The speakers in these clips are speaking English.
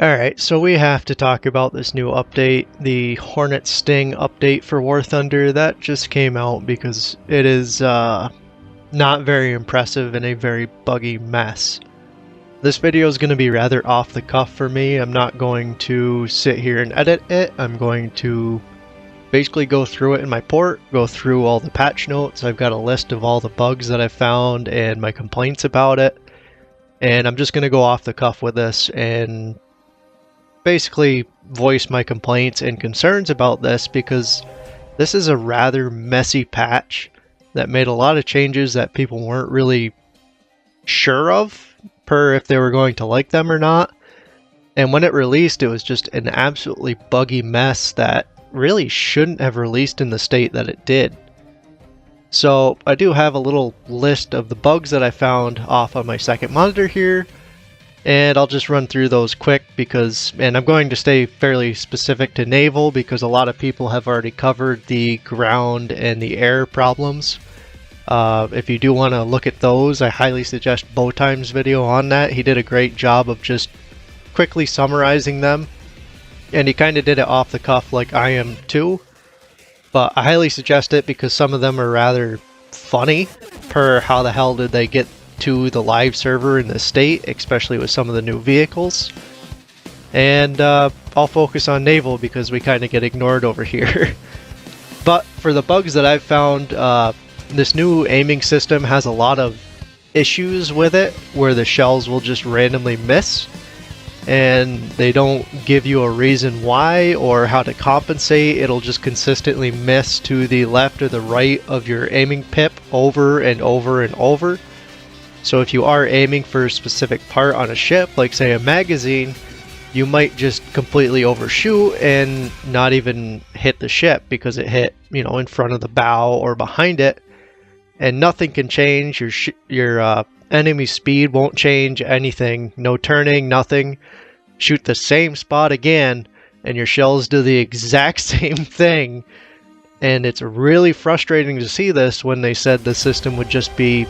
Alright, so we have to talk about this new update, the Hornet Sting update for War Thunder. That just came out because it is not very impressive and a very buggy mess. This video is going to be rather off the cuff for me. I'm not going to sit here and edit it. I'm going to basically go through it in my port, go through all the patch notes. I've got a list of all the bugs that I found and my complaints about it. And I'm just going to go off the cuff with this and basically voice my complaints and concerns about this, because this is a rather messy patch that made a lot of changes that people weren't really sure of per if they were going to like them or not. And when it released, it was just an absolutely buggy mess that really shouldn't have released in the state that it did. So I do have a little list of the bugs that I found off on my second monitor here, and I'll just run through those quick and I'm going to stay fairly specific to naval because a lot of people have already covered the ground and the air problems. If you do want to look at those, I highly suggest Bowtime's video on that. He did a great job of just quickly summarizing them, and he kind of did it off the cuff like I am too. But I highly suggest it because some of them are rather funny per how the hell did they get to the live server in this state, especially with some of the new vehicles. And I'll focus on naval because we kind of get ignored over here. But for the bugs that I've found, this new aiming system has a lot of issues with it where the shells will just randomly miss, and they don't give you a reason why or how to compensate. It'll just consistently miss to the left or the right of your aiming pip over and over and over. So if you are aiming for a specific part on a ship, like say a magazine, you might just completely overshoot and not even hit the ship because it hit, in front of the bow or behind it, and nothing can change. Your enemy speed won't change anything. No turning, nothing. Shoot the same spot again, and your shells do the exact same thing. And it's really frustrating to see this when they said the system would just be,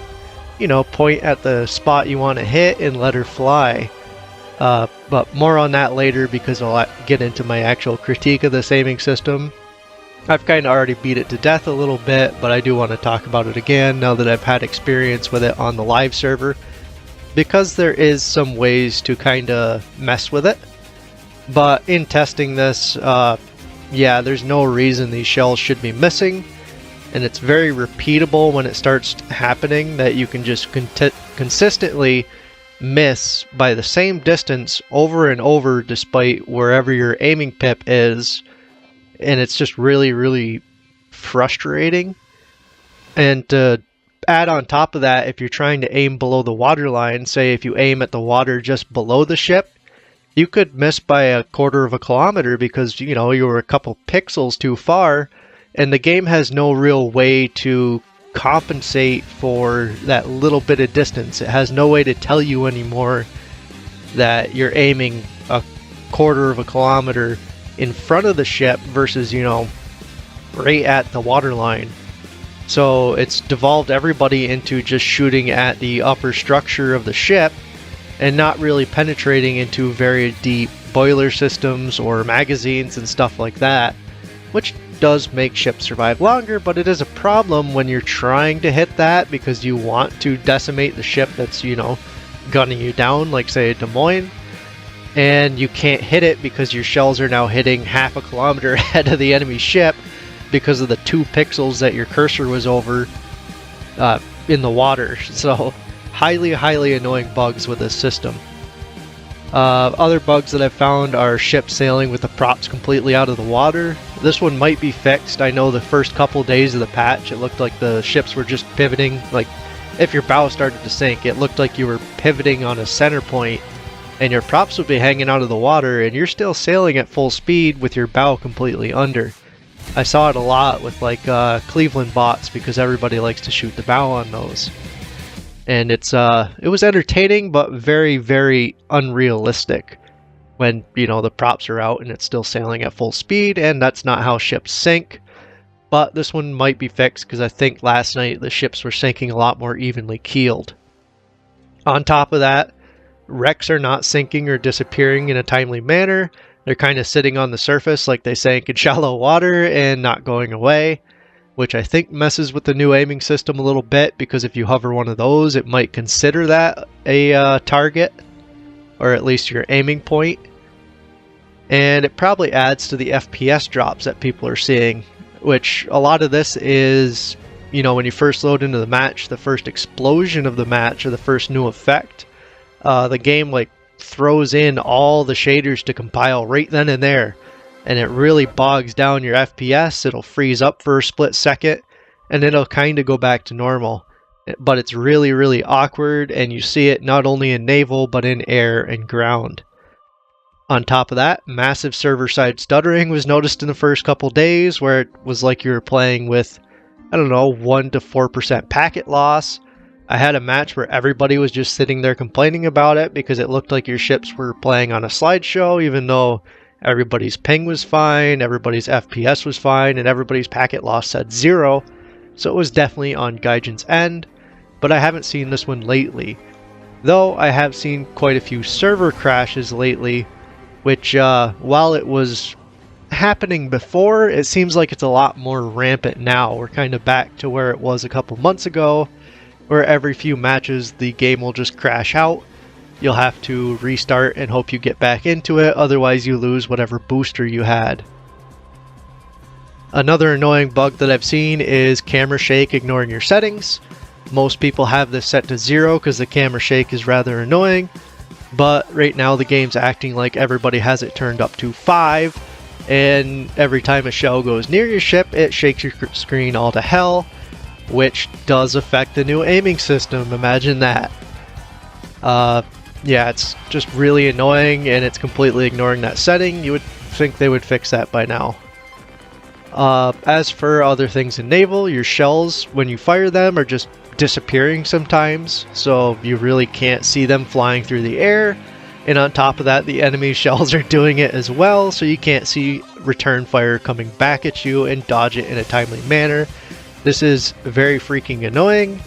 point at the spot you want to hit and let her fly. But more on that later because I'll get into my actual critique of this aiming system. I've kind of already beat it to death a little bit, but I do want to talk about it again now that I've had experience with it on the live server, because there is some ways to kind of mess with it. But in testing this, yeah, there's no reason these shells should be missing. And it's very repeatable when it starts happening that you can just consistently miss by the same distance over and over despite wherever your aiming pip is. And it's just really, really frustrating. And to add on top of that, if you're trying to aim below the water line, say if you aim at the water just below the ship, you could miss by 1/4 of a kilometer because, you were a couple pixels too far. And the game has no real way to compensate for that little bit of distance. It has no way to tell you anymore that you're aiming 1/4 of a kilometer in front of the ship versus, right at the water line. So it's devolved everybody into just shooting at the upper structure of the ship and not really penetrating into very deep boiler systems or magazines and stuff like that, which does make ships survive longer, but it is a problem when you're trying to hit that because you want to decimate the ship that's, gunning you down, like say a Des Moines, and you can't hit it because your shells are now hitting 1/2 kilometer ahead of the enemy ship because of the 2 pixels that your cursor was over in the water. So highly, highly annoying bugs with this system. Other bugs that I've found are ships sailing with the props completely out of the water. This one might be fixed. I know the first couple days of the patch, it looked like the ships were just pivoting. Like if your bow started to sink, it looked like you were pivoting on a center point and your props would be hanging out of the water and you're still sailing at full speed with your bow completely under. I saw it a lot with like Cleveland bots because everybody likes to shoot the bow on those. And it was entertaining, but very, very unrealistic when, the props are out and it's still sailing at full speed, and that's not how ships sink. But this one might be fixed because I think last night the ships were sinking a lot more evenly keeled. On top of that, wrecks are not sinking or disappearing in a timely manner. They're kind of sitting on the surface like they sank in shallow water and not going away, which I think messes with the new aiming system a little bit, because if you hover one of those, it might consider that a target, or at least your aiming point. And it probably adds to the FPS drops that people are seeing, which a lot of this is, you know, when you first load into the match, the first explosion of the match, or the first new effect, the game like throws in all the shaders to compile right then and there, and it really bogs down your FPS. It'll freeze up for a split second, and it'll kind of go back to normal. But it's really, really awkward, and you see it not only in naval, but in air and ground. On top of that, massive server-side stuttering was noticed in the first couple days, where it was like you were playing with, I don't know, 1 to 4% packet loss. I had a match where everybody was just sitting there complaining about it because it looked like your ships were playing on a slideshow, even though everybody's ping was fine, everybody's FPS was fine, and everybody's packet loss said 0. So it was definitely on Gaijin's end, but I haven't seen this one lately. Though I have seen quite a few server crashes lately, which while it was happening before, it seems like it's a lot more rampant now. We're kind of back to where it was a couple months ago, where every few matches the game will just crash out. You'll have to restart and hope you get back into it, otherwise you lose whatever booster you had. Another annoying bug that I've seen is camera shake ignoring your settings. Most people have this set to 0 because the camera shake is rather annoying, but right now the game's acting like everybody has it turned up to 5, and every time a shell goes near your ship, it shakes your screen all to hell, which does affect the new aiming system. Imagine that. Yeah, it's just really annoying, and it's completely ignoring that setting. You would think they would fix that by now. As for other things in naval, your shells, when you fire them, are just disappearing sometimes, so you really can't see them flying through the air. And on top of that, the enemy shells are doing it as well, so you can't see return fire coming back at you and dodge it in a timely manner. This is very freaking annoying.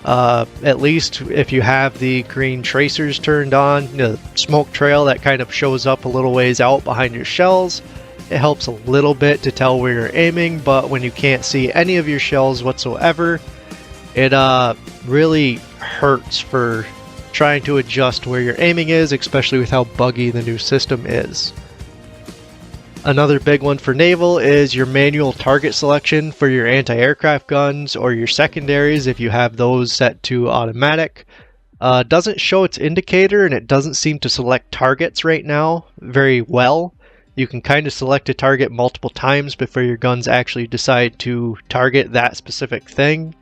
At least if you have the green tracers turned on, the smoke trail that kind of shows up a little ways out behind your shells, it helps a little bit to tell where you're aiming, but when you can't see any of your shells whatsoever, it really hurts for trying to adjust where your aiming is, especially with how buggy the new system is. Another big one for naval is your manual target selection for your anti-aircraft guns or your secondaries if you have those set to automatic. Doesn't show its indicator, and it doesn't seem to select targets right now very well. You can kind of select a target multiple times before your guns actually decide to target that specific thing.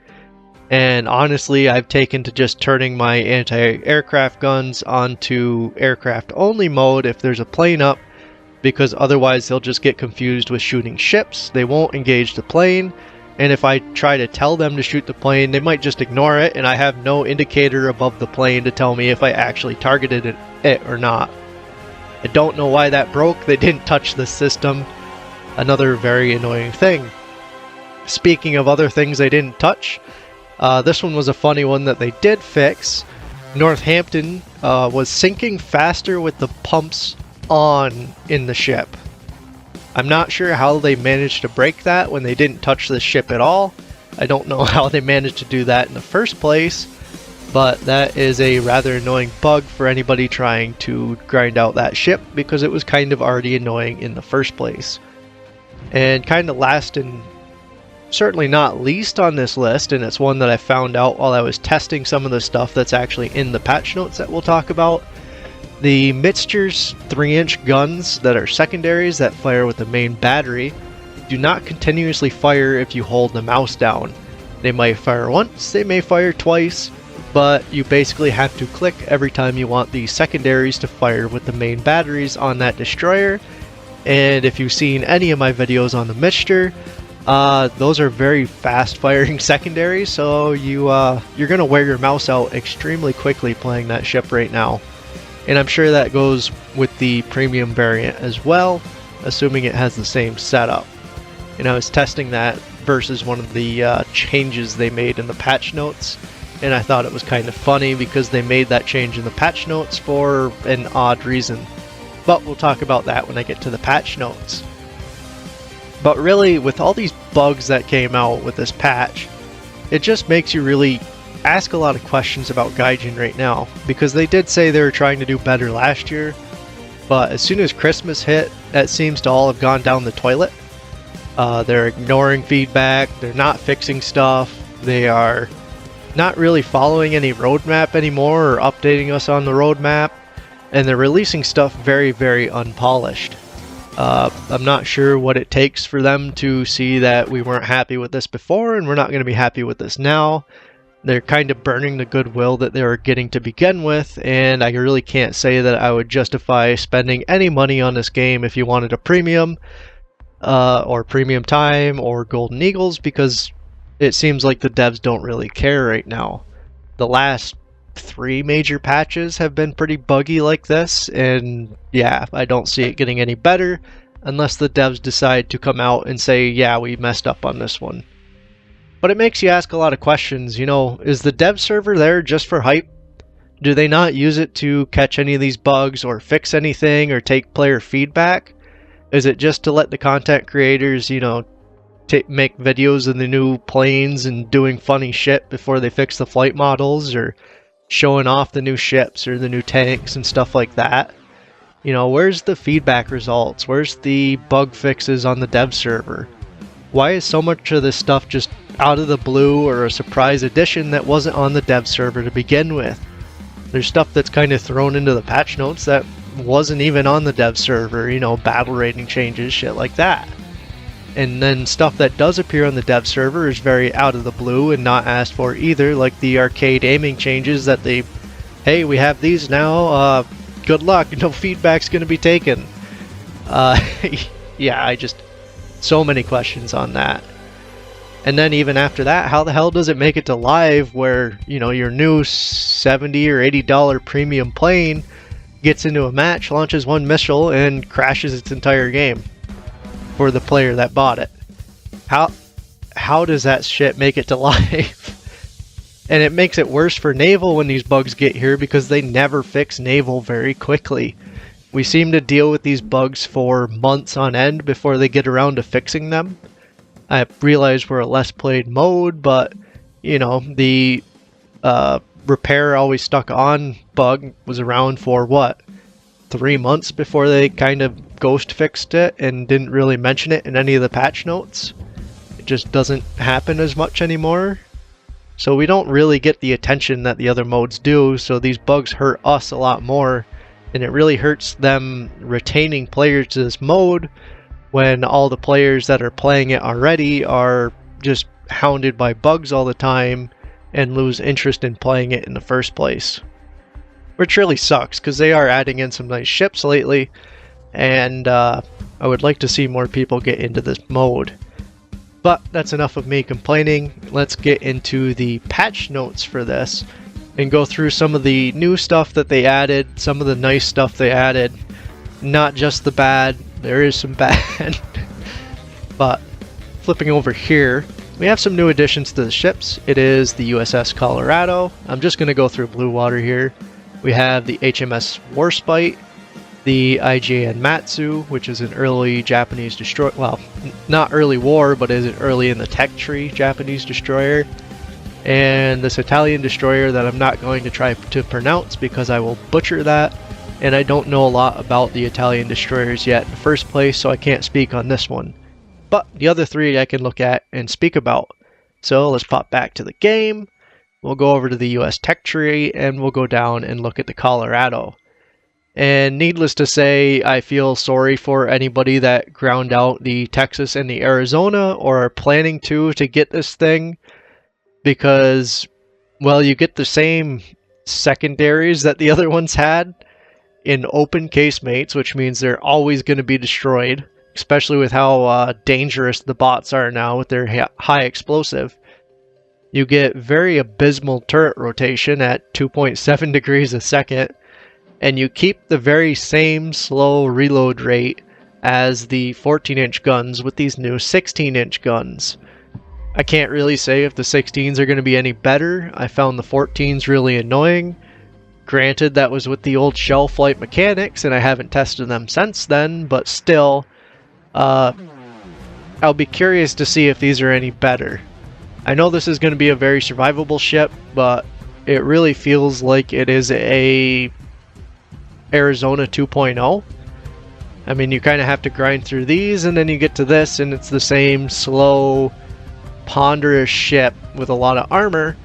And honestly, I've taken to just turning my anti-aircraft guns onto aircraft only mode if there's a plane up, because otherwise they'll just get confused with shooting ships. They won't engage the plane, and if I try to tell them to shoot the plane, they might just ignore it, and I have no indicator above the plane to tell me if I actually targeted it or not. I don't know why that broke. They didn't touch the system. Another very annoying thing. Speaking of other things they didn't touch, this one was a funny one that they did fix. Northampton was sinking faster with the pumps on in the ship. I'm not sure how they managed to break that when they didn't touch the ship at all. I don't know how they managed to do that in the first place, but that is a rather annoying bug for anybody trying to grind out that ship, because it was kind of already annoying in the first place. And kind of last and certainly not least on this list, and it's one that I found out while I was testing some of the stuff that's actually in the patch notes that we'll talk about. The Mixture's 3-inch guns that are secondaries that fire with the main battery do not continuously fire if you hold the mouse down. They might fire once, they may fire twice, but you basically have to click every time you want the secondaries to fire with the main batteries on that destroyer. And if you've seen any of my videos on the Mixture, those are very fast firing secondaries, so you're going to wear your mouse out extremely quickly playing that ship right now. And I'm sure that goes with the premium variant as well, assuming it has the same setup. And I was testing that versus one of the changes they made in the patch notes, and I thought it was kind of funny because they made that change in the patch notes for an odd reason. But we'll talk about that when I get to the patch notes. But really, with all these bugs that came out with this patch, it just makes you really ask a lot of questions about Gaijin right now, because they did say they were trying to do better last year, but as soon as Christmas hit, that seems to all have gone down the toilet. They're ignoring feedback, they're not fixing stuff, they are not really following any roadmap anymore or updating us on the roadmap, and they're releasing stuff very, very unpolished. I'm not sure what it takes for them to see that we weren't happy with this before and we're not going to be happy with this now. They're kind of burning the goodwill that they were getting to begin with, and I really can't say that I would justify spending any money on this game if you wanted a premium, or premium time, or golden eagles, because it seems like the devs don't really care right now. The last 3 major patches have been pretty buggy like this, and yeah, I don't see it getting any better unless the devs decide to come out and say, yeah, we messed up on this one. But it makes you ask a lot of questions. You know, is the dev server there just for hype? Do they not use it to catch any of these bugs or fix anything or take player feedback? Is it just to let the content creators, you know, make videos of the new planes and doing funny shit before they fix the flight models, or showing off the new ships or the new tanks and stuff like that? You know, where's the feedback results? Where's the bug fixes on the dev server? Why is so much of this stuff just out of the blue or a surprise addition that wasn't on the dev server to begin with? There's stuff that's kind of thrown into the patch notes that wasn't even on the dev server, you know, battle rating changes, shit like that. And then stuff that does appear on the dev server is very out of the blue and not asked for either, like the arcade aiming changes that they, hey, we have these now, good luck, no feedback's gonna be taken. Yeah, so many questions on that. And then even after that, how the hell does it make it to live where, you know, your new $70 or $80 premium plane gets into a match, launches one missile, and crashes its entire game for the player that bought it? How does that shit make it to live? And it makes it worse for Naval when these bugs get here, because they never fix Naval very quickly. We seem to deal with these bugs for months on end before they get around to fixing them. I realize we're a less played mode, but, you know, the repair always stuck on bug was around for, what, 3 months before they kind of ghost fixed it and didn't really mention it in any of the patch notes. It just doesn't happen as much anymore. So we don't really get the attention that the other modes do, so these bugs hurt us a lot more. And it really hurts them retaining players to this mode when all the players that are playing it already are just hounded by bugs all the time and lose interest in playing it in the first place. Which really sucks, because they are adding in some nice ships lately, and I would like to see more people get into this mode. But that's enough of me complaining. Let's get into the patch notes for this and go through some of the new stuff that they added, some of the nice stuff they added. Not just the bad, there is some bad. But flipping over here, we have some new additions to the ships. It is the USS Colorado. I'm just going to go through blue water here. We have the HMS Warspite, the IJN Matsu, which is an early Japanese destroyer. Well, not early war, but is it early in the tech tree Japanese destroyer. And this Italian destroyer that I'm not going to try to pronounce because I will butcher that, and I don't know a lot about the Italian destroyers yet in the first place, so I can't speak on this one. But the other 3 I can look at and speak about. So let's pop back to the game, we'll go over to the US tech tree, and we'll go down and look at the Colorado. And needless to say, I feel sorry for anybody that ground out the Texas and the Arizona, or are planning to get this thing. Because, well, you get the same secondaries that the other ones had in open casemates, which means they're always going to be destroyed, especially with how dangerous the bots are now with their high explosive. You get very abysmal turret rotation at 2.7 degrees a second, and you keep the very same slow reload rate as the 14-inch guns with these new 16-inch guns. I can't really say if the 16s are going to be any better. I found the 14s really annoying. Granted, that was with the old shelf light mechanics, and I haven't tested them since then, but still, I'll be curious to see if these are any better. I know this is going to be a very survivable ship, but it really feels like it is a Arizona 2.0. I mean, you kind of have to grind through these, and then you get to this, and it's the same slow, ponderous ship with a lot of armor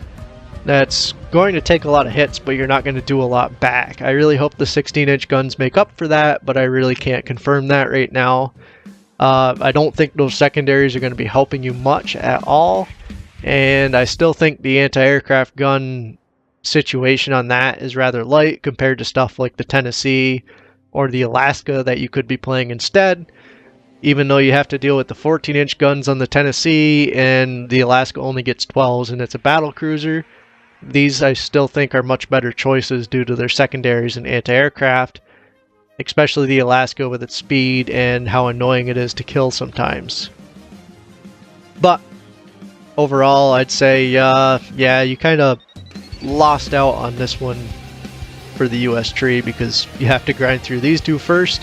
that's going to take a lot of hits, but you're not going to do a lot back. I really hope the 16-inch guns make up for that, but I really can't confirm that right now. I don't think those secondaries are going to be helping you much at all, and I still think the anti-aircraft gun situation on that is rather light compared to stuff like the Tennessee or the Alaska that you could be playing instead. Even though you have to deal with the 14-inch guns on the Tennessee, and the Alaska only gets 12s and it's a battle cruiser, these I still think are much better choices due to their secondaries and anti-aircraft, especially the Alaska with its speed and how annoying it is to kill sometimes. But overall, I'd say, yeah, you kind of lost out on this one for the US tree because you have to grind through these two first,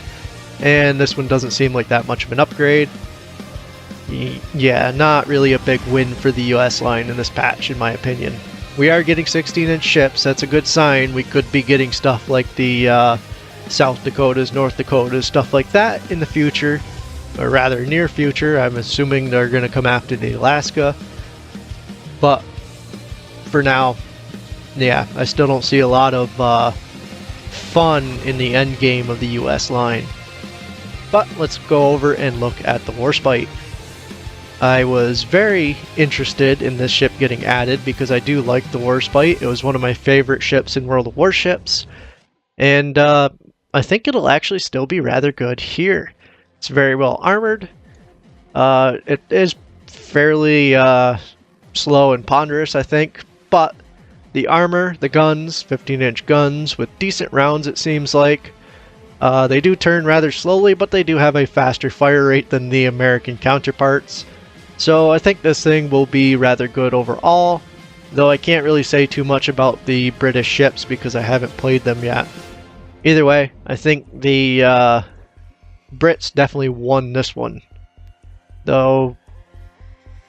and this one doesn't seem like that much of an upgrade. Yeah, not really a big win for the US line in this patch, in my opinion. We are getting 16-inch ships, that's a good sign. We could be getting stuff like the South Dakotas, North Dakotas, stuff like that in the future, or rather near future. I'm assuming they're going to come after the Alaska. But for now, yeah, I still don't see a lot of fun in the end game of the US line. But let's go over and look at the Warspite. I was very interested in this ship getting added because I do like the Warspite. It was one of my favorite ships in World of Warships, and I think it'll actually still be rather good here. It's very well armored. It is fairly slow and ponderous, I think, but the armor, the guns, 15-inch guns with decent rounds it seems like. They do turn rather slowly, but they do have a faster fire rate than the American counterparts. So I think this thing will be rather good overall, though I can't really say too much about the British ships because I haven't played them yet. Either way, I think the Brits definitely won this one, though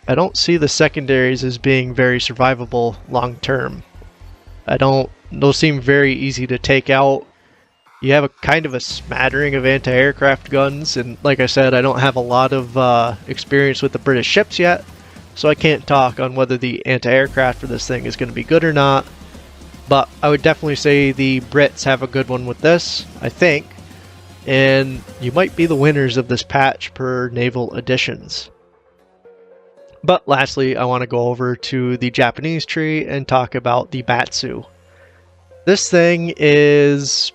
I don't see the secondaries as being very survivable long term. Those seem very easy to take out. You have a kind of a smattering of anti-aircraft guns, and like I said, I don't have a lot of experience with the British ships yet, so I can't talk on whether the anti-aircraft for this thing is going to be good or not. But I would definitely say the Brits have a good one with this, I think, and you might be the winners of this patch per naval additions. But lastly, I want to go over to the Japanese tree and talk about the Batsu. This thing is,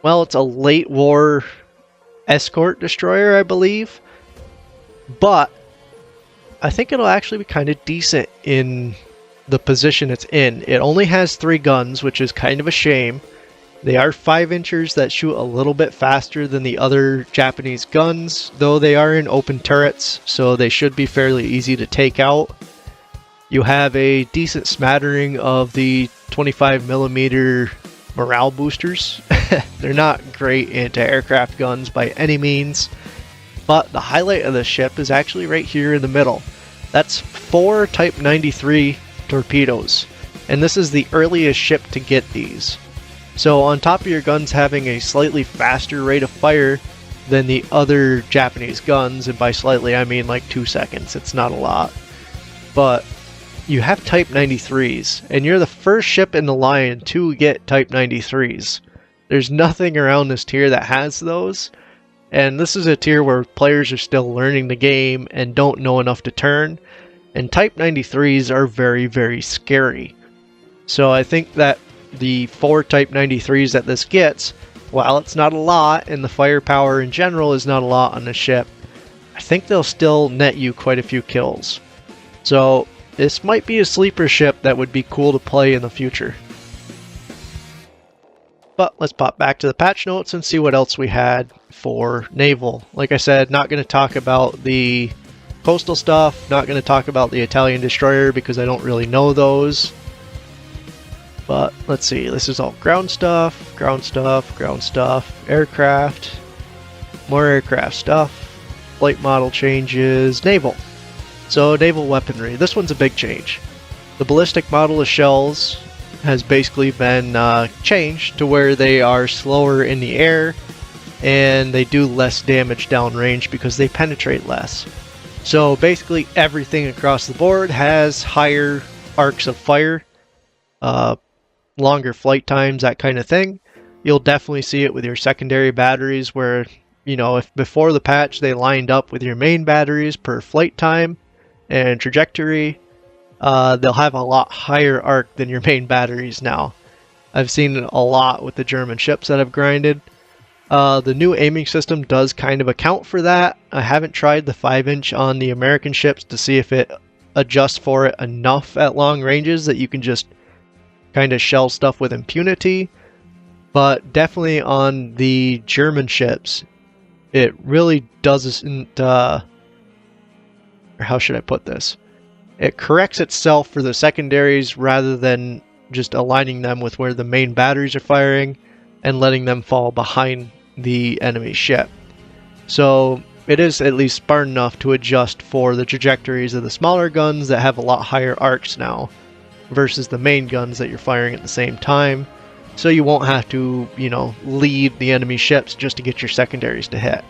well, it's a late war escort destroyer, I believe, but I think it'll actually be kind of decent in the position it's in. It only has 3 guns, which is kind of a shame. They are 5-inchers that shoot a little bit faster than the other Japanese guns, though they are in open turrets, so they should be fairly easy to take out. You have a decent smattering of the 25mm morale boosters. They're not great anti-aircraft guns by any means, but the highlight of the ship is actually right here in the middle. That's 4 Type 93 torpedoes, and this is the earliest ship to get these. So on top of your guns having a slightly faster rate of fire than the other Japanese guns, and by slightly I mean like 2 seconds, it's not a lot, but you have Type 93s, and you're the first ship in the line to get Type 93s. There's nothing around this tier that has those, and this is a tier where players are still learning the game and don't know enough to turn, and Type 93s are very, very scary. So I think that the 4 Type 93s that this gets, while it's not a lot, and the firepower in general is not a lot on the ship, I think they'll still net you quite a few kills. So this might be a sleeper ship that would be cool to play in the future. But let's pop back to the patch notes and see what else we had for naval. Like I said, not going to talk about the coastal stuff. Not going to talk about the Italian destroyer because I don't really know those. But let's see, this is all ground stuff, ground stuff, ground stuff, aircraft, more aircraft stuff, flight model changes, naval. So naval weaponry, this one's a big change. The ballistic model of shells has basically been changed to where they are slower in the air and they do less damage downrange because they penetrate less. So basically everything across the board has higher arcs of fire, longer flight times, that kind of thing. You'll definitely see it with your secondary batteries where, you know, if before the patch they lined up with your main batteries per flight time and trajectory, they'll have a lot higher arc than your main batteries now. I've seen it a lot with the German ships that I've grinded. The new aiming system does kind of account for that. I haven't tried the 5-inch on the American ships to see if it adjusts for it enough at long ranges that you can just kind of shell stuff with impunity. But definitely on the German ships, it really doesn't, or how should I put this? It corrects itself for the secondaries rather than just aligning them with where the main batteries are firing and letting them fall behind the enemy ship. So it is at least smart enough to adjust for the trajectories of the smaller guns that have a lot higher arcs now versus the main guns that you're firing at the same time. So you won't have to, you know, lead the enemy ships just to get your secondaries to hit.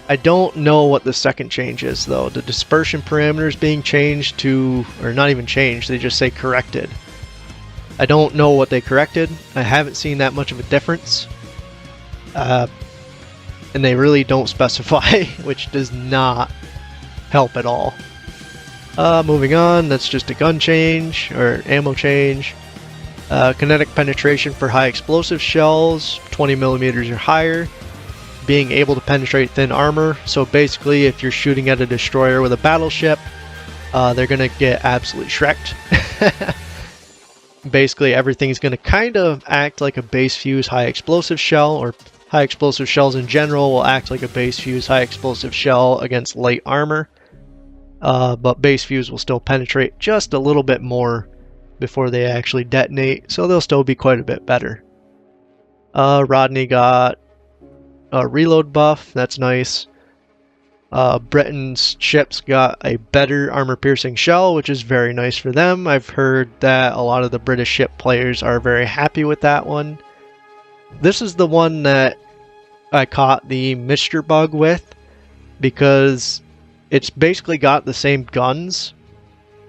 I don't know what the second change is though. The dispersion parameters being changed to, or not even changed, they just say corrected. I don't know what they corrected. I haven't seen that much of a difference. And they really don't specify, which does not help at all. Moving on, that's just a gun change, or ammo change. Kinetic penetration for high explosive shells, 20 millimeters or higher. Being able to penetrate thin armor, so basically if you're shooting at a destroyer with a battleship, they're going to get absolutely shreked. Basically everything's going to kind of act like a base fuse high explosive shell, or high explosive shells in general will act like a base fuse high explosive shell against light armor. But base fuse will still penetrate just a little bit more before they actually detonate, so they'll still be quite a bit better. Rodney got a reload buff, that's nice. Britain's ships got a better armor-piercing shell, which is very nice for them. I've heard that a lot of the British ship players are very happy with that one. This is the one that I caught the mixture bug with, because it's basically got the same guns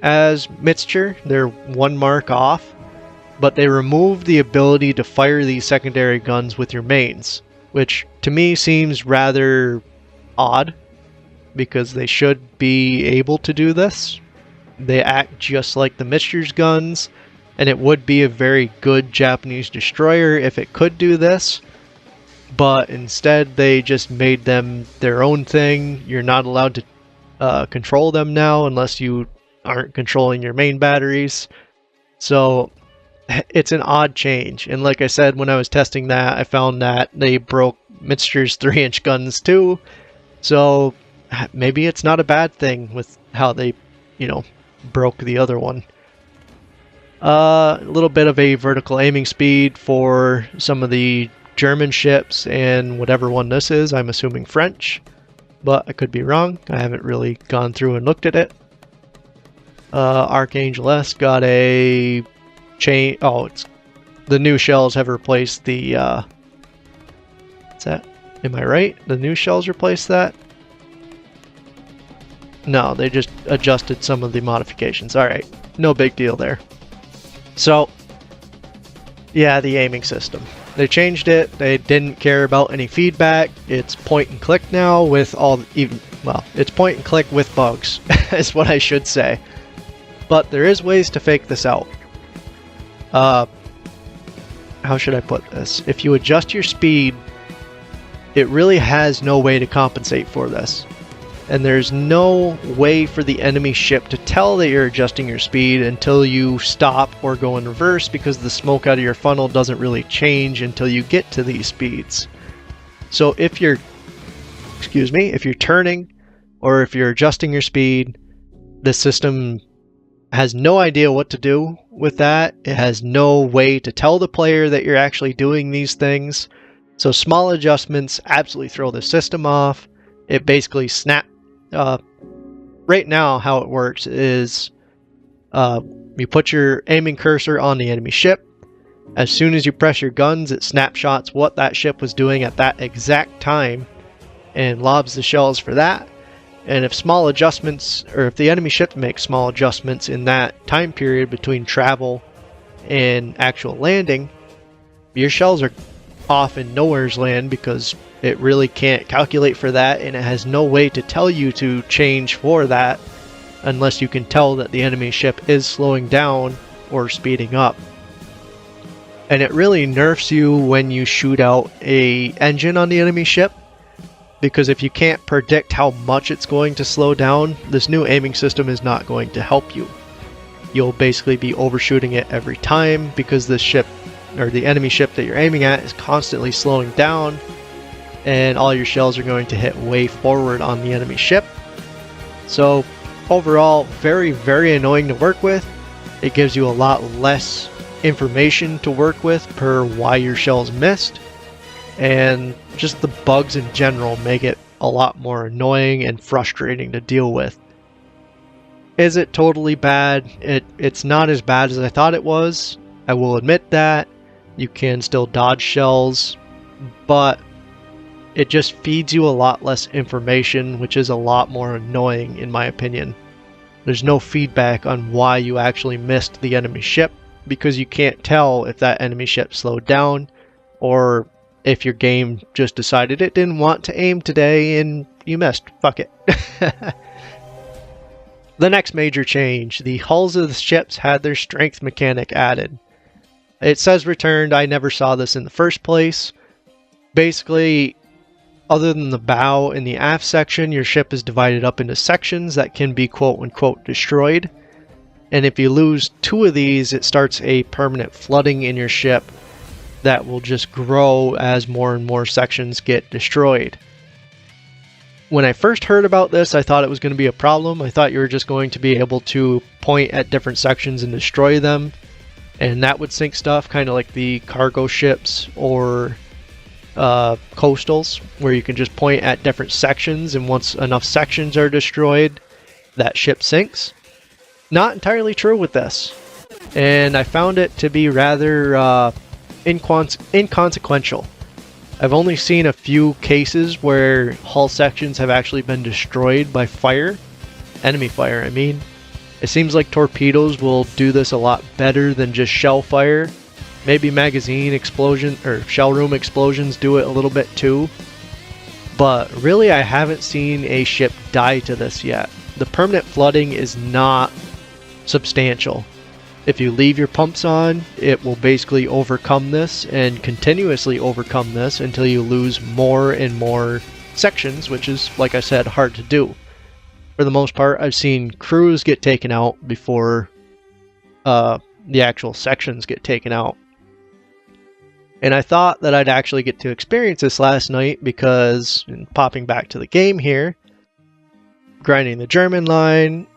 as mixture. They're one mark off, but they removed the ability to fire these secondary guns with your mains, which to me seems rather odd, because they should be able to do this. They act just like the mixtures guns, and it would be a very good Japanese destroyer if it could do this, but instead they just made them their own thing. You're not allowed to control them now unless you aren't controlling your main batteries. So it's an odd change, and like I said, when I was testing that, I found that they broke Mixture's 3-inch guns too, so maybe it's not a bad thing with how they, you know, broke the other one. A little bit of a vertical aiming speed for some of the German ships and whatever one this is. I'm assuming French, but I could be wrong. I haven't really gone through and looked at it. Archangel S got a chain. Oh, it's the new shells have replaced the. What's that? Am I right? The new shells replaced that? No, they just adjusted some of the modifications. Alright, no big deal there. So, yeah, the aiming system. They changed it. They didn't care about any feedback. It's point and click now with all, well, it's point and click with bugs, is what I should say. But there is ways to fake this out. How should I put this? If you adjust your speed, it really has no way to compensate for this. And there's no way for the enemy ship to tell that you're adjusting your speed until you stop or go in reverse, because the smoke out of your funnel doesn't really change until you get to these speeds. So if you're, if you're turning or if you're adjusting your speed, the system has no idea what to do with that. It has no way to tell the player that you're actually doing these things. So small adjustments absolutely throw the system off. It basically right now how it works is you put your aiming cursor on the enemy ship. As soon as you press your guns, it snapshots what that ship was doing at that exact time and lobs the shells for that. And if small adjustments, or if the enemy ship makes small adjustments in that time period between travel and actual landing, your shells are off in nowhere's land because it really can't calculate for that, and it has no way to tell you to change for that unless you can tell that the enemy ship is slowing down or speeding up. And it really nerfs you when you shoot out a engine on the enemy ship, because if you can't predict how much it's going to slow down, this new aiming system is not going to help you. You'll basically be overshooting it every time because the ship, or the enemy ship that you're aiming at, is constantly slowing down, and all your shells are going to hit way forward on the enemy ship. So overall, very, very annoying to work with. It gives you a lot less information to work with per why your shells missed, and just the bugs in general make it a lot more annoying and frustrating to deal with. Is it totally bad? It's not as bad as I thought it was. I will admit that. You can still dodge shells, but it just feeds you a lot less information, which is a lot more annoying in my opinion. There's no feedback on why you actually missed the enemy ship, because you can't tell if that enemy ship slowed down, or if your game just decided it didn't want to aim today and you missed. Fuck it. The next major change, the hulls of the ships had their strength mechanic added. It says returned. I never saw this in the first place. Basically, other than the bow and the aft section, your ship is divided up into sections that can be quote-unquote destroyed. And if you lose 2 of these, it starts a permanent flooding in your ship that will just grow as more and more sections get destroyed. When I first heard about this, I thought it was going to be a problem. I thought you were just going to be able to point at different sections and destroy them, and that would sink stuff, kind of like the cargo ships or coastals, where you can just point at different sections, and once enough sections are destroyed, that ship sinks. Not entirely true with this, and I found it to be rather inconsequential. I've only seen a few cases where hull sections have actually been destroyed by fire, enemy fire I mean. It seems like torpedoes will do this a lot better than just shell fire. Maybe magazine explosion or shell room explosions do it a little bit too. But really, I haven't seen a ship die to this yet. The permanent flooding is not substantial. If you leave your pumps on, it will basically overcome this and continuously overcome this until you lose more and more sections, which is, like I said, hard to do. For the most part, I've seen crews get taken out before the actual sections get taken out. And I thought that I'd actually get to experience this last night because, popping back to the game here, grinding the German line,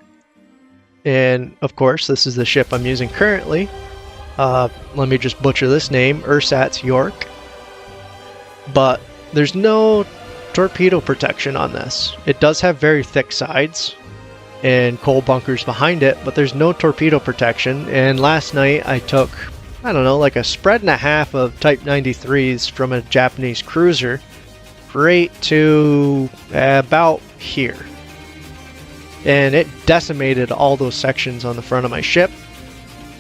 and of course this is the ship I'm using currently. Let me just butcher this name, Ersatz York. But there's no torpedo protection on this. It does have very thick sides and coal bunkers behind it, but there's no torpedo protection. And last night I took, I don't know, like a spread and a half of Type 93s from a Japanese cruiser right to about here. And it decimated all those sections on the front of my ship.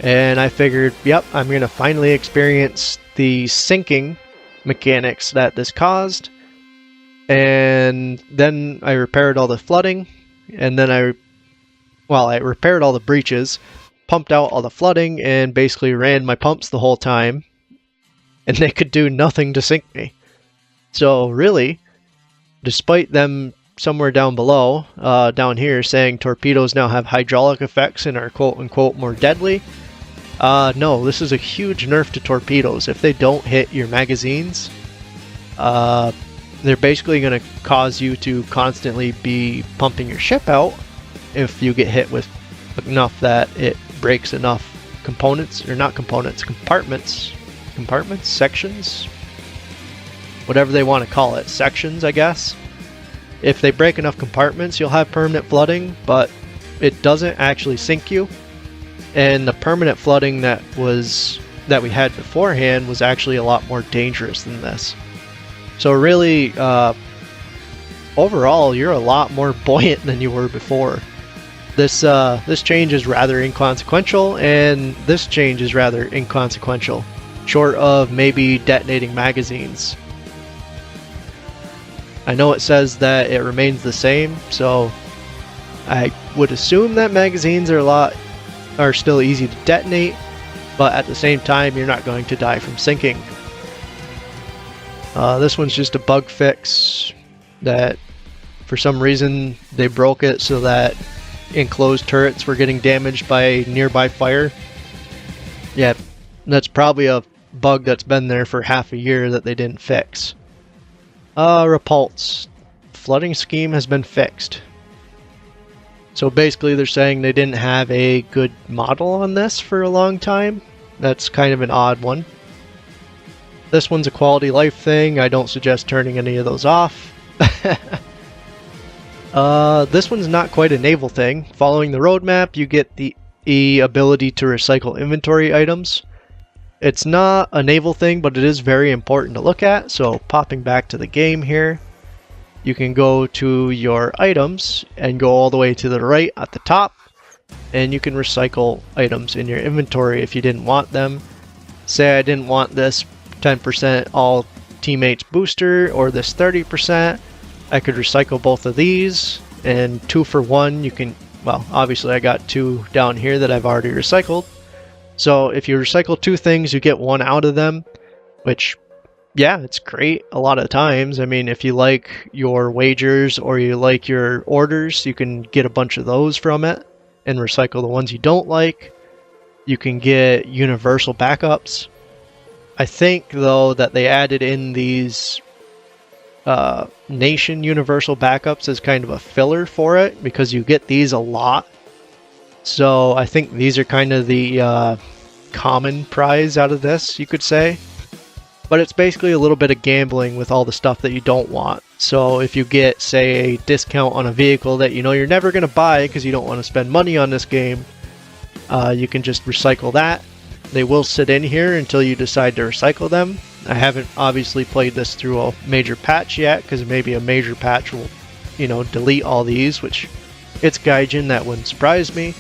And I figured, yep, I'm going to finally experience the sinking mechanics that this caused. And then I repaired all the flooding. And then I repaired all the breaches, pumped out all the flooding, and basically ran my pumps the whole time. And they could do nothing to sink me. So really, despite them somewhere down below, down here, saying torpedoes now have hydraulic effects and are quote-unquote more deadly, no, this is a huge nerf to torpedoes. If they don't hit your magazines, they're basically going to cause you to constantly be pumping your ship out if you get hit with enough that it breaks enough components, or not components, compartments, sections, whatever they want to call it, sections, I guess. If they break enough compartments, you'll have permanent flooding, but it doesn't actually sink you. And the permanent flooding that we had beforehand was actually a lot more dangerous than this. So really, overall, you're a lot more buoyant than you were before. This change is rather inconsequential, and this change is rather inconsequential, short of maybe detonating magazines. I know it says that it remains the same, so I would assume that magazines are still easy to detonate, but at the same time, you're not going to die from sinking. This one's just a bug fix that, for some reason, they broke it so that enclosed turrets were getting damaged by nearby fire. Yeah, that's probably a bug that's been there for half a year that they didn't fix. Repulse. Flooding scheme has been fixed. So basically they're saying they didn't have a good model on this for a long time. That's kind of an odd one. This one's a quality life thing. I don't suggest turning any of those off. This one's not quite a naval thing. Following the roadmap, you get the ability to recycle inventory items. It's not a naval thing, but it is very important to look at. So popping back to the game here, you can go to your items and go all the way to the right at the top, and you can recycle items in your inventory if you didn't want them. Say I didn't want this 10% all teammates booster or this 30%, I could recycle both of these, and 2 for 1 you can, well, obviously I got 2 down here that I've already recycled. So if you recycle 2 things, you get 1 out of them, which, yeah, it's great a lot of times. I mean, if you like your wagers or you like your orders, you can get a bunch of those from it and recycle the ones you don't like. You can get universal backups. I think, though, that they added in these nation universal backups as kind of a filler for it, because you get these a lot. So I think these are kind of the common prize out of this, you could say. But it's basically a little bit of gambling with all the stuff that you don't want. So if you get, say, a discount on a vehicle that you know you're never going to buy because you don't want to spend money on this game, you can just recycle that. They will sit in here until you decide to recycle them. I haven't obviously played this through a major patch yet, because maybe a major patch will, delete all these, which it's Gaijin, that wouldn't surprise me.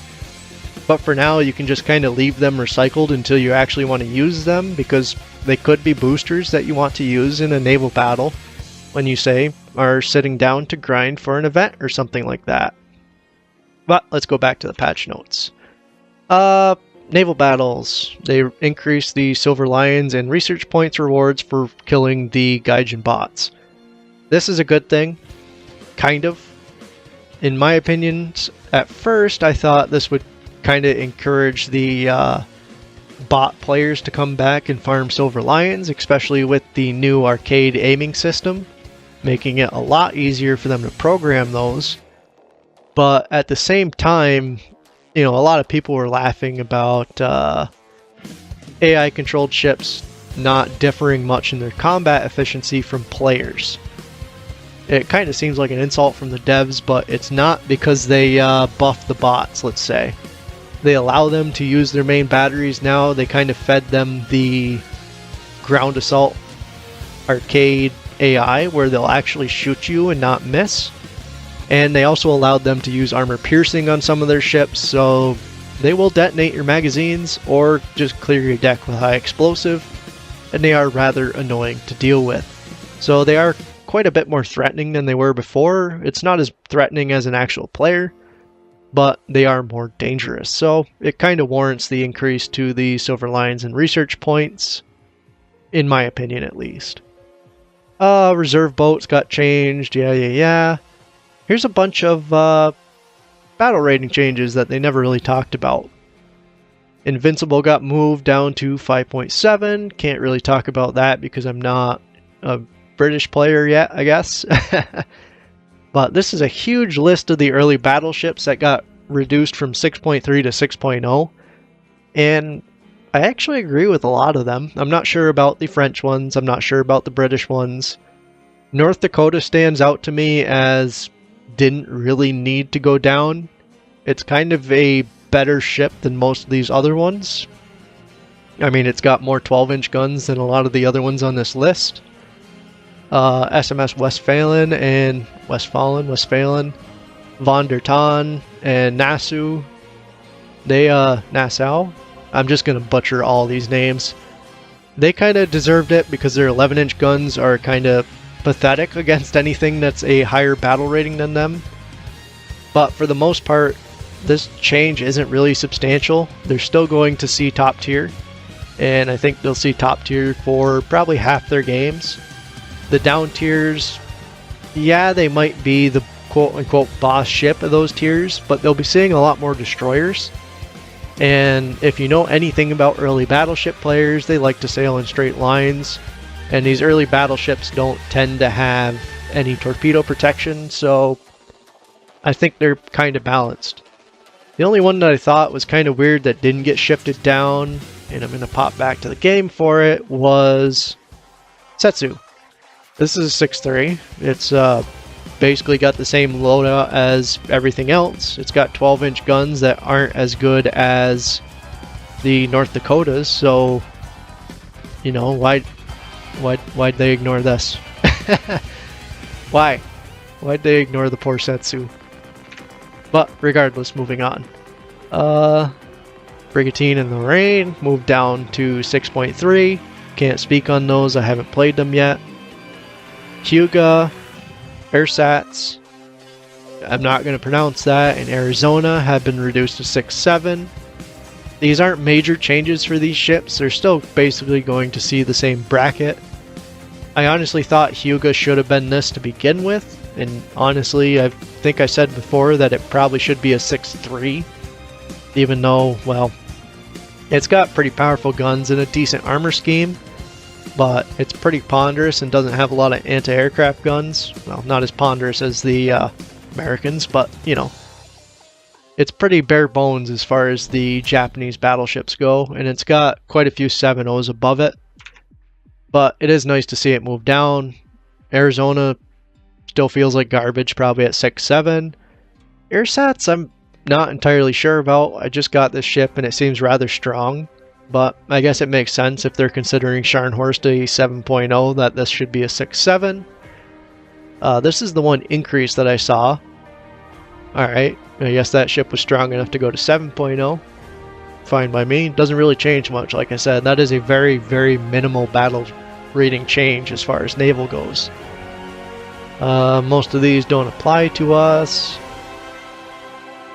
But for now, you can just kind of leave them recycled until you actually want to use them, because they could be boosters that you want to use in a naval battle when you, say, are sitting down to grind for an event or something like that. But let's go back to the patch notes. Naval battles. They increase the Silver Lions and research points rewards for killing the Gaijin bots. This is a good thing, kind of. In my opinion, at first I thought this would kind of encourage the bot players to come back and farm Silver Lions, especially with the new arcade aiming system, making it a lot easier for them to program those. But at the same time, a lot of people were laughing about AI controlled ships not differing much in their combat efficiency from players. It kind of seems like an insult from the devs, but it's not, because they buff the bots, let's say. They allow them to use their main batteries now. They kind of fed them the ground assault arcade AI, where they'll actually shoot you and not miss. And they also allowed them to use armor piercing on some of their ships, so they will detonate your magazines or just clear your deck with high explosive, and they are rather annoying to deal with. So they are quite a bit more threatening than they were before. It's not as threatening as an actual player, but they are more dangerous. So it kind of warrants the increase to the Silver Lions and research points, in my opinion at least. Reserve boats got changed, yeah. Here's a bunch of battle rating changes that they never really talked about. Invincible got moved down to 5.7. Can't really talk about that because I'm not a British player yet, I guess. But this is a huge list of the early battleships that got reduced from 6.3 to 6.0. And I actually agree with a lot of them. I'm not sure about the French ones. I'm not sure about the British ones. North Dakota stands out to me as didn't really need to go down. It's kind of a better ship than most of these other ones. I mean, it's got more 12-inch guns than a lot of the other ones on this list. SMS Westphalen, Von der Tann, and Nassau. Nassau? I'm just going to butcher all these names. They kind of deserved it because their 11-inch guns are kind of pathetic against anything that's a higher battle rating than them. But for the most part, this change isn't really substantial. They're still going to see top tier, and I think they'll see top tier for probably half their games. The down tiers, yeah, they might be the quote-unquote boss ship of those tiers, but they'll be seeing a lot more destroyers. And if you know anything about early battleship players, they like to sail in straight lines, and these early battleships don't tend to have any torpedo protection, so I think they're kind of balanced. The only one that I thought was kind of weird that didn't get shifted down, and I'm going to pop back to the game for it, was Setsu. This is a 6.3. It's basically got the same loadout as everything else. It's got 12-inch guns that aren't as good as the North Dakotas, so, you know, why'd they ignore this? Why'd they ignore the poor Setsu? But regardless, moving on. Brigantine and Lorraine moved down to 6.3. Can't speak on those, I haven't played them yet. Hyuga, Ersatz, I'm not going to pronounce that, in Arizona have been reduced to 6.7. These aren't major changes for these ships, they're still basically going to see the same bracket. I honestly thought Hyuga should have been this to begin with, and honestly I think I said before that it probably should be a 6.3, even though, well, it's got pretty powerful guns and a decent armor scheme, but it's pretty ponderous and doesn't have a lot of anti-aircraft guns. Well, not as ponderous as the Americans, but, you know, it's pretty bare bones as far as the Japanese battleships go, and it's got quite a few 7.0s above it. But it is nice to see it move down. Arizona still feels like garbage, probably at 6.7. Ersatz, I'm not entirely sure about. I just got this ship and it seems rather strong. But I guess it makes sense if they're considering Scharnhorst a 7.0 that this should be a 6.7. This is the one increase that I saw. Alright, I guess that ship was strong enough to go to 7.0. Fine by me. Doesn't really change much, like I said. That is a very, very minimal battle rating change as far as naval goes. Most of these don't apply to us.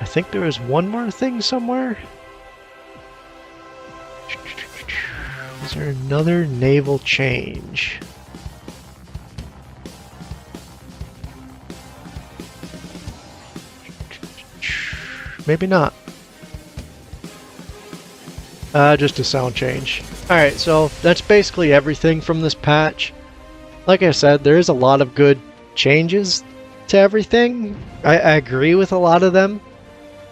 I think there was one more thing somewhere. Is there another naval change? Maybe not. Just a sound change. Alright, so that's basically everything from this patch. Like I said, there is a lot of good changes to everything. I agree with a lot of them.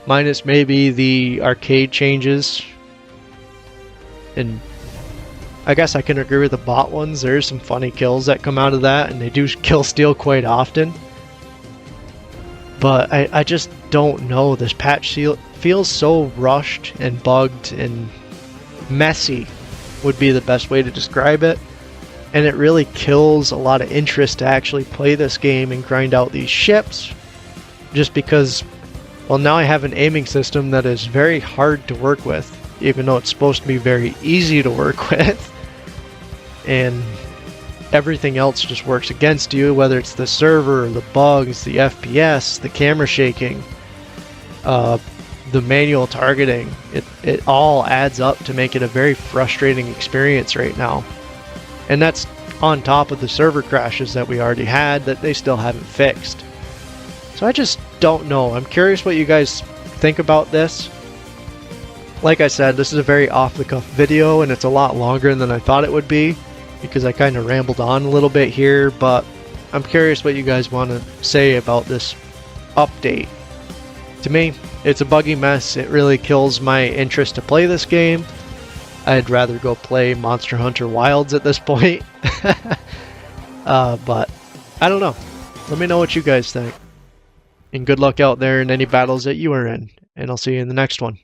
Minus maybe the arcade changes. And I guess I can agree with the bot ones. There's some funny kills that come out of that, and they do kill steal quite often. But I just don't know. This patch feels so rushed and bugged and messy would be the best way to describe it. And it really kills a lot of interest to actually play this game and grind out these ships. Just because, well, now I have an aiming system that is very hard to work with, even though it's supposed to be very easy to work with. And everything else just works against you, whether it's the server, the bugs, the FPS, the camera shaking, the manual targeting. It all adds up to make it a very frustrating experience right now. And that's on top of the server crashes that we already had that they still haven't fixed. So I just don't know. I'm curious what you guys think about this. Like I said, this is a very off-the-cuff video and it's a lot longer than I thought it would be. because I kind of rambled on a little bit here, but I'm curious what you guys want to say about this update. To me, it's a buggy mess. It really kills my interest to play this game. I'd rather go play Monster Hunter Wilds at this point. But I don't know. Let me know what you guys think. And good luck out there in any battles that you are in. And I'll see you in the next one.